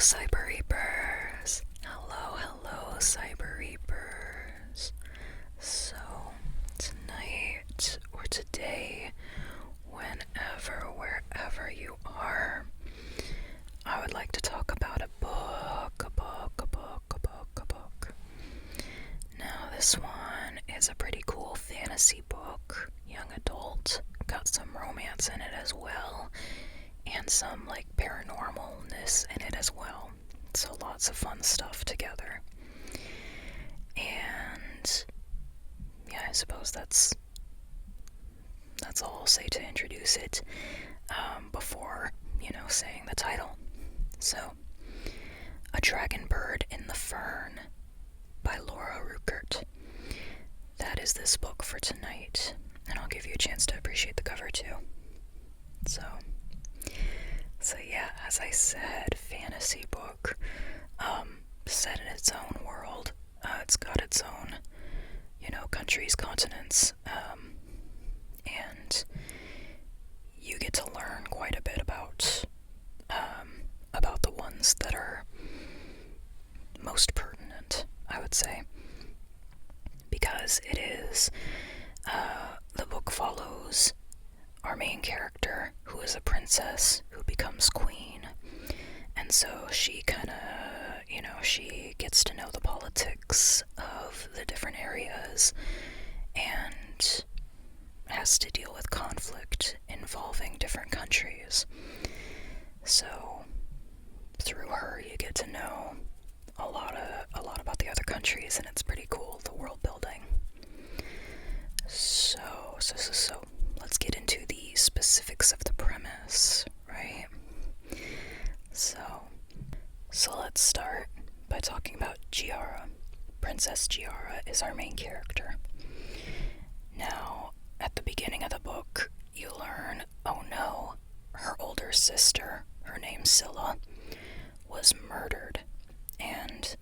Cyber Reapers. Hello, Cyber Reapers. So, tonight, or today, whenever, wherever you are, I would like to talk about a book. Now, this one is a pretty cool fantasy book, young adult, got some romance in it as well, and some like paranormalness in it as well. So lots of fun stuff together. And yeah, I suppose that's all I'll say to introduce it before, saying the title. So, A Dragonbird in the Fern by Laura Rueckert. That is this book for tonight, and I'll give you a chance to appreciate the cover too. So yeah, as I said, fantasy book, set in its own world. It's got its own, countries, continents, and you get to learn quite a bit about the ones that are most pertinent, I would say, because it is, the book follows our main character, who is a princess who becomes queen, and so she she gets to know the politics of the different areas and has to deal with conflict involving different countries. So through her you get to know a lot about the other countries, and it's pretty cool, the world building. So let's get into the specifics of the premise, right? So let's start by talking about Giara. Princess Giara is our main character. Now, at the beginning of the book, you learn, oh no, her older sister, her name's Scylla, was murdered. And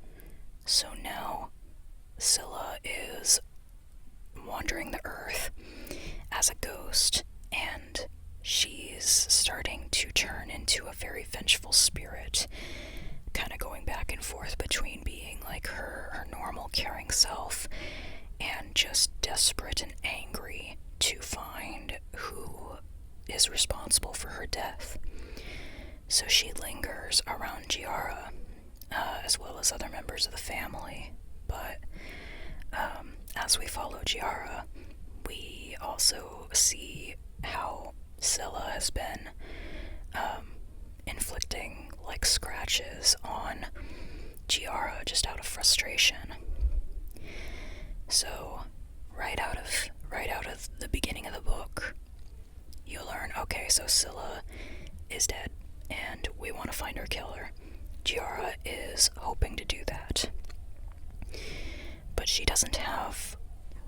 so now Scylla is wandering the earth as a ghost, and she's starting to turn into a very vengeful spirit, kind of going back and forth between being like her normal caring self and just desperate and angry to find who is responsible for her death. So she lingers around Giara, as well as other members of the family, but as we follow Giara, we also see how Scylla has been inflicting like scratches on Giara just out of frustration. So right out of the beginning of the book, you learn, okay, so Scylla is dead and we want to find her killer. Giara is hoping to do that, but she doesn't have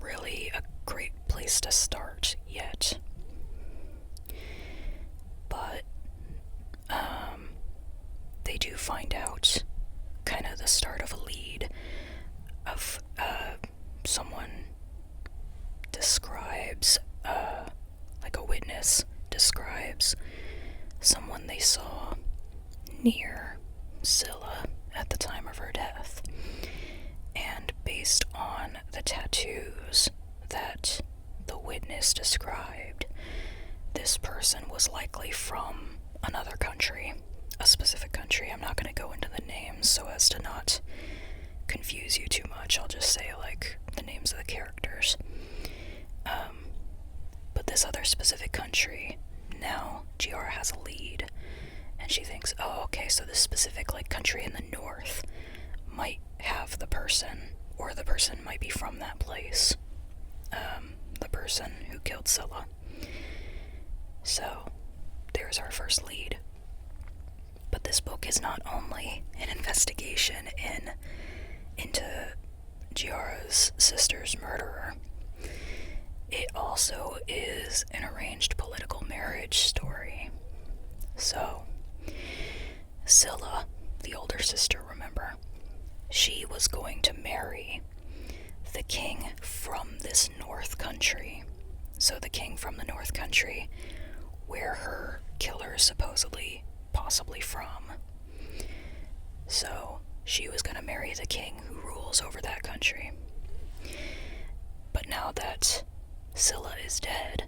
really a great place to start yet. But they do find out kind of the start of a lead of someone describes, like a witness describes someone they saw near Scylla at the time of her death. And based on the tattoos that the witness described, this person was likely from another country, a specific country. I'm not going to go into the names so as to not confuse you too much. I'll just say like the names of the characters. But this other specific country, now Giara has a lead, and she thinks, oh, okay, so this specific like country in the north might have the person, or the person might be from that place, the person who killed Scylla. So there's our first lead. But this book is not only an investigation into Giara's sister's murderer, it also is an arranged political marriage story. So Scylla, the older sister, remember, she was going to marry the king from this north country. So the king from the north country, where her killer is supposedly, possibly from. So she was going to marry the king who rules over that country. But now that Scylla is dead,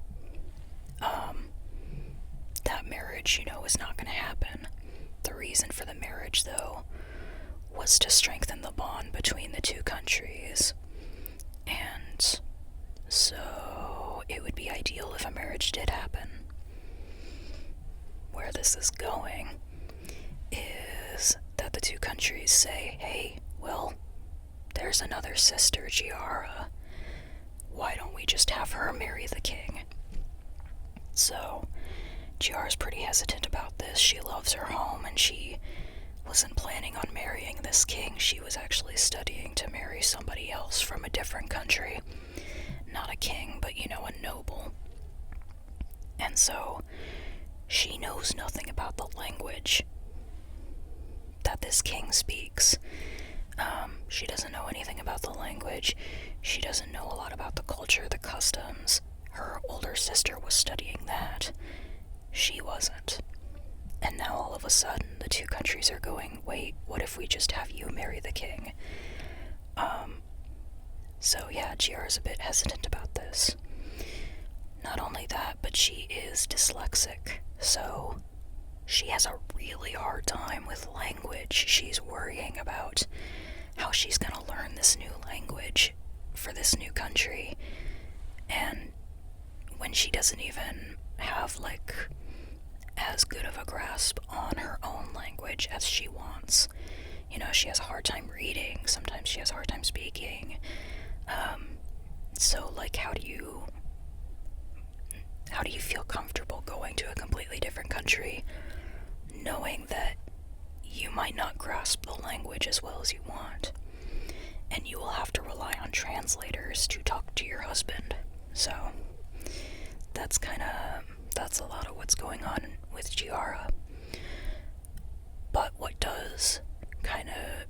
that marriage, is not going to happen. The reason for the marriage, though, was to strengthen the bond between the two countries. And so it would be ideal if a marriage did happen. Where this is going is that the two countries say, hey, well, there's another sister, Giara. Why don't we just have her marry the king? So Giara's pretty hesitant about this. She loves her home, and she wasn't planning on marrying this king. She was actually studying to marry somebody else from a different country. Not a king, but, a noble. And so she knows nothing about the language that this king speaks. She doesn't know anything about the language. She doesn't know a lot about the culture, the customs. Her older sister was studying that. She wasn't. And now all of a sudden, the two countries are going, wait, what if we just have you marry the king? So yeah, Giara's a bit hesitant about this. Not only that, but she is dyslexic, so she has a really hard time with language. She's worrying about how she's gonna learn this new language for this new country, and when she doesn't even have, as good of a grasp on her own language as she wants. She has a hard time reading, sometimes she has a hard time speaking. So, how do you feel comfortable going to a completely different country, knowing that you might not grasp the language as well as you want, and you will have to rely on translators to talk to your husband? So, that's a lot of what's going on with Giara. But what does kind of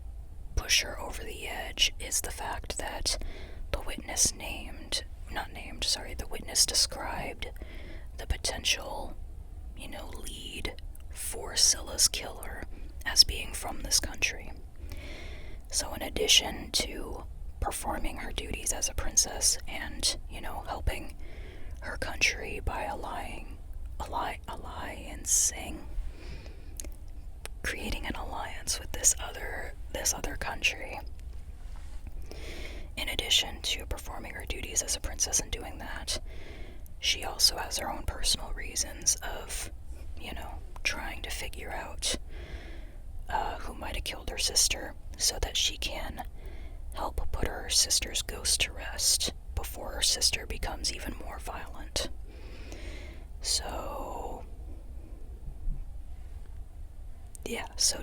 push her over the edge is the fact that the witness described the potential, lead for Scylla's killer as being from this country. So in addition to performing her duties as a princess and, helping her country by creating an alliance with this other country. In addition to performing her duties as a princess and doing that, she also has her own personal reasons of, trying to figure out who might have killed her sister so that she can help put her sister's ghost to rest before her sister becomes even more violent. So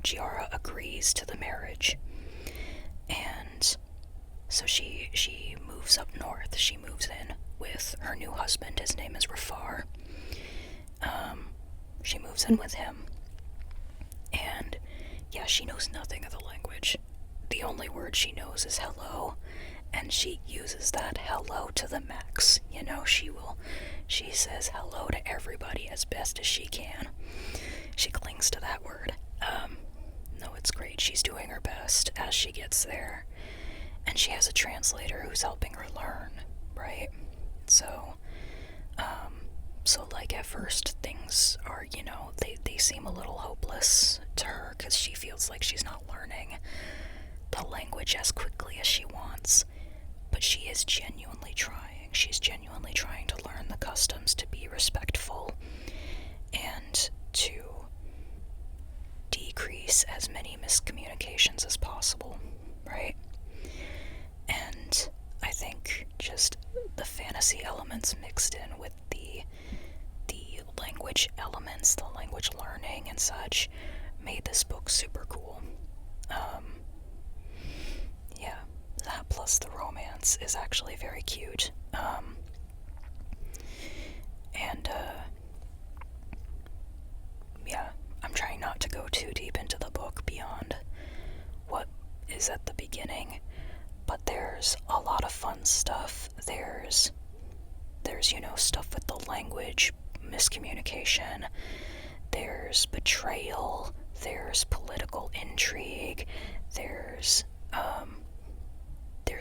Giara agrees to the marriage, and so she moves up north. She moves in with her new husband. His name is Rafar. She moves in with him, and she knows nothing of the language. The only word she knows is hello, and she uses that hello to the max. She says hello to everybody as best as she can. She clings to that word. No, it's great. She's doing her best as she gets there. And she has a translator who's helping her learn, right? So, at first things are, they seem a little hopeless to her because she feels like she's not learning the language as quickly as she wants. But she is genuinely trying. She's genuinely trying to learn the customs, to be respectful, and to decrease as many miscommunications as possible, right? And I think just the fantasy elements mixed in with the language elements, the language learning and such, made this book super cool. That plus the romance is actually very cute. I'm trying not to go too deep into the book beyond what is at the beginning, but there's a lot of fun stuff. There's stuff with the language, miscommunication, there's betrayal, there's political intrigue, there's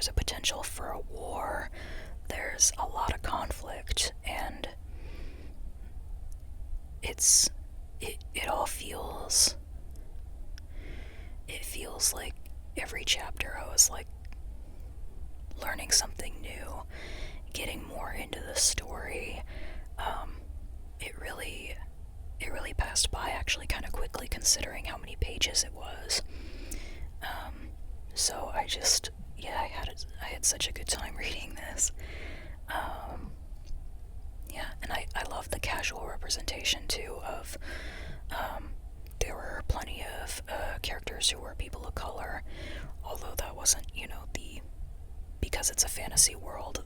a potential for a war, there's a lot of conflict, and it all feels like every chapter I was like learning something new, getting more into the story. It really passed by actually kind of quickly considering how many pages it was. So I had such a good time reading this. And I love the casual representation too of, there were plenty of characters who were people of color, although that wasn't, because it's a fantasy world,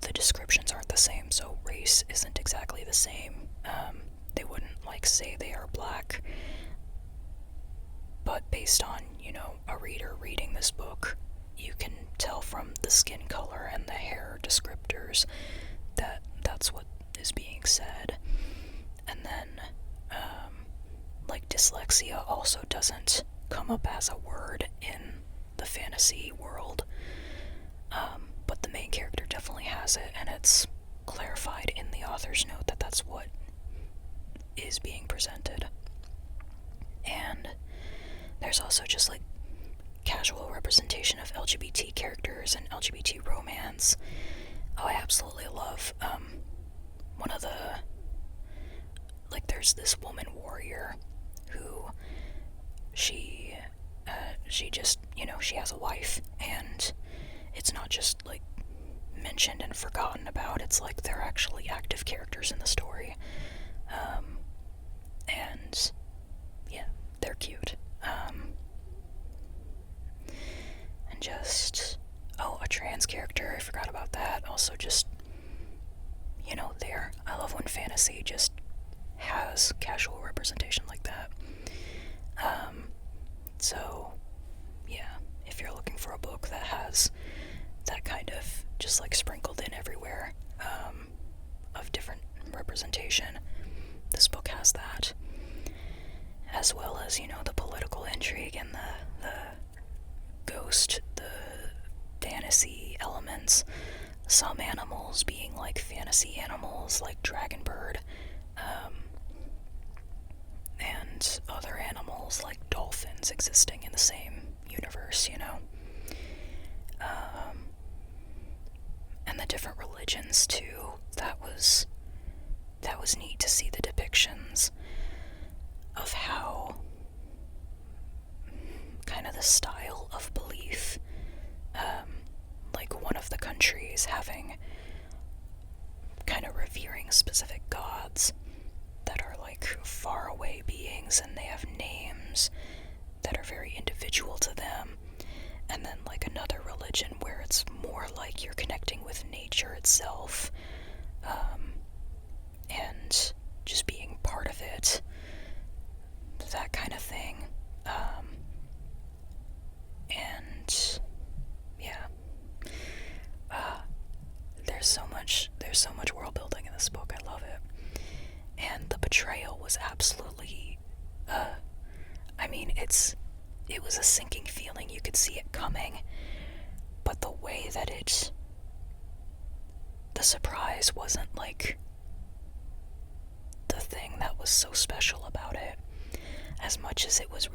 the descriptions aren't the same, so race isn't exactly the same. They wouldn't say they are black, but based on, a reader reading this book, you can tell from the skin color and the hair descriptors that that's what is being said. And then, dyslexia also doesn't come up as a word in the fantasy world, but the main character definitely has it, and it's clarified in the author's note that that's what is being presented. And there's also just casual representation of LGBT characters and LGBT romance. Oh, I absolutely love one of the there's this woman warrior who she just she has a wife, and it's not just mentioned and forgotten about. It's they're actually active characters in the story, and yeah, they're cute. And just a trans character, I forgot about that. Also just there, I love when fantasy just has casual representation like that. So yeah, if you're looking for a book that has that kind of just sprinkled in everywhere, of different representation, this book has that, as well as the political intrigue and the ghost, the fantasy elements, some animals being fantasy animals like Dragonbird, and other animals like dolphins existing in the same universe, and the different religions too. That was neat to see the depictions of how kind of the style of belief, one of the countries having kind of revering specific gods that are far away beings, and they have names that are very individual to them, and then another religion where it's more you're connecting with nature itself, and just being part of it, that kind of thing. And yeah, there's so much world building in this book. I love it. And the betrayal was absolutely, it was a sinking feeling. You could see it coming, but the way that the surprise wasn't the thing that was so special about it, as much as it was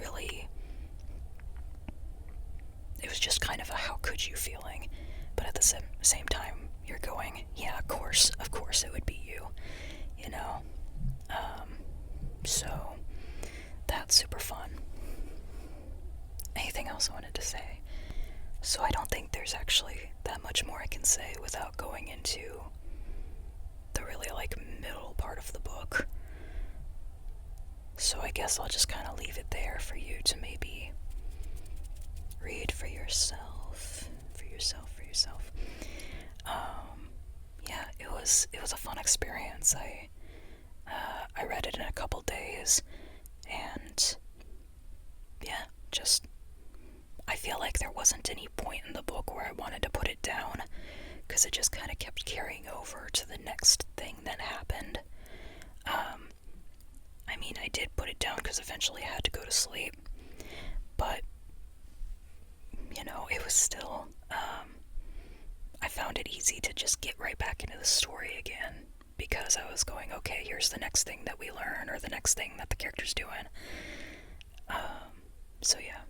just kind of a how could you feeling, but at the same time, you're going, yeah, of course it would be you, so that's super fun. Anything else I wanted to say? So I don't think there's actually that much more I can say without going into the really middle part of the book. So I guess I'll just kind of leave it there for you to maybe read for yourself. Yeah, it was a fun experience. I read it in a couple days, and yeah, I feel like there wasn't any point in the book where I wanted to put it down, because it just kind of kept carrying over to the next thing that happened. I did put it down because eventually I had to go to sleep, still, I found it easy to just get right back into the story again, because I was going, okay, here's the next thing that we learn, or the next thing that the character's doing. So yeah.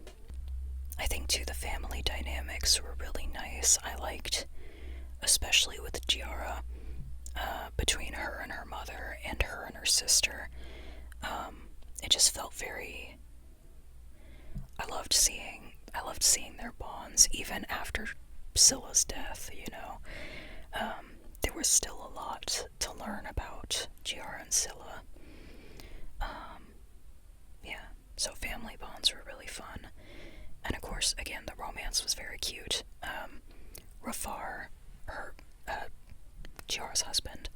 I think too the family dynamics were really nice. I liked, especially with Giara, between her and her mother and her and her sister. It just felt very, I loved seeing their bonds even after Scylla's death, you know. There was still a lot to learn about Giara and Scylla. Yeah, so family bonds were really fun. And of course, again, the romance was very cute. Rafar, her, Giara's husband,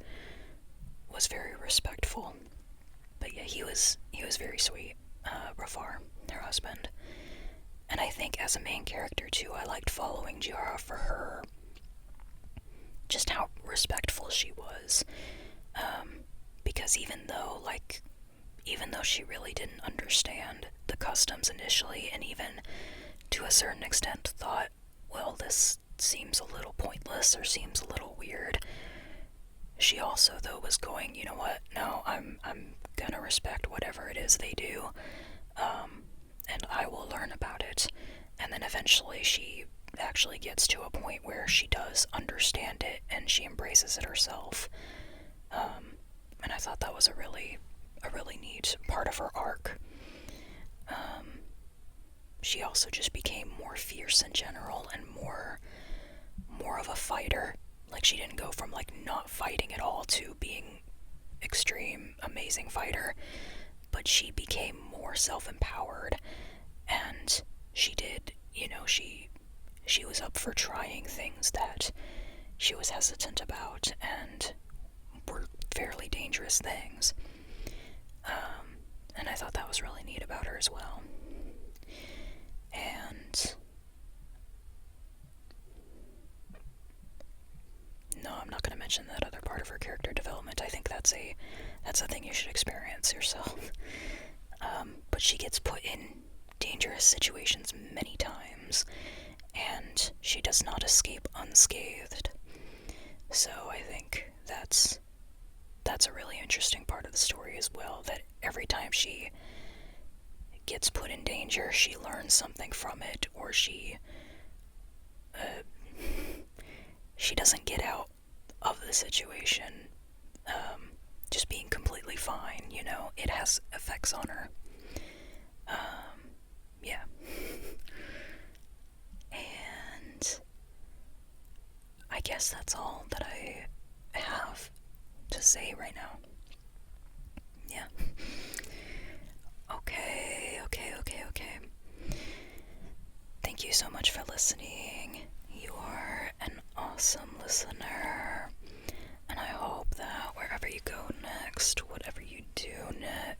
was very respectful. But yeah, he was very sweet, Rafar, her husband. And I think as a main character too, I liked following Giara for her, just how respectful she was. Because even though she really didn't understand the customs initially, and even to a certain extent thought, well, this seems a little pointless or seems a little weird, she also, though, was going, you know what, no, I'm gonna respect whatever it is they do, and I will learn about it. And then eventually she actually gets to a point where she does understand it, and she embraces it herself. And I thought that was a really neat part of her arc. She also just became more fierce in general, and more of a fighter. Like, she didn't go from like not fighting at all to being extreme amazing fighter, but she became more self-empowered, and she did, you know, she was up for trying things that she was hesitant about and were fairly dangerous things. And I thought that was really neat about her as well. And no, I'm not going to mention that other part of her character development. I think that's a thing you should experience yourself. But she gets put in dangerous situations many times, and she does not escape unscathed. So I think that's a really interesting part of the story as well, that every time she gets put in danger, she learns something from it, or she doesn't get out of the situation just being completely fine, you know. It has effects on her. Yeah. And I guess that's all that I have to say right now. Yeah. Okay. Thank you so much for listening. You are an awesome listener. And I hope that wherever you go next, whatever you do next,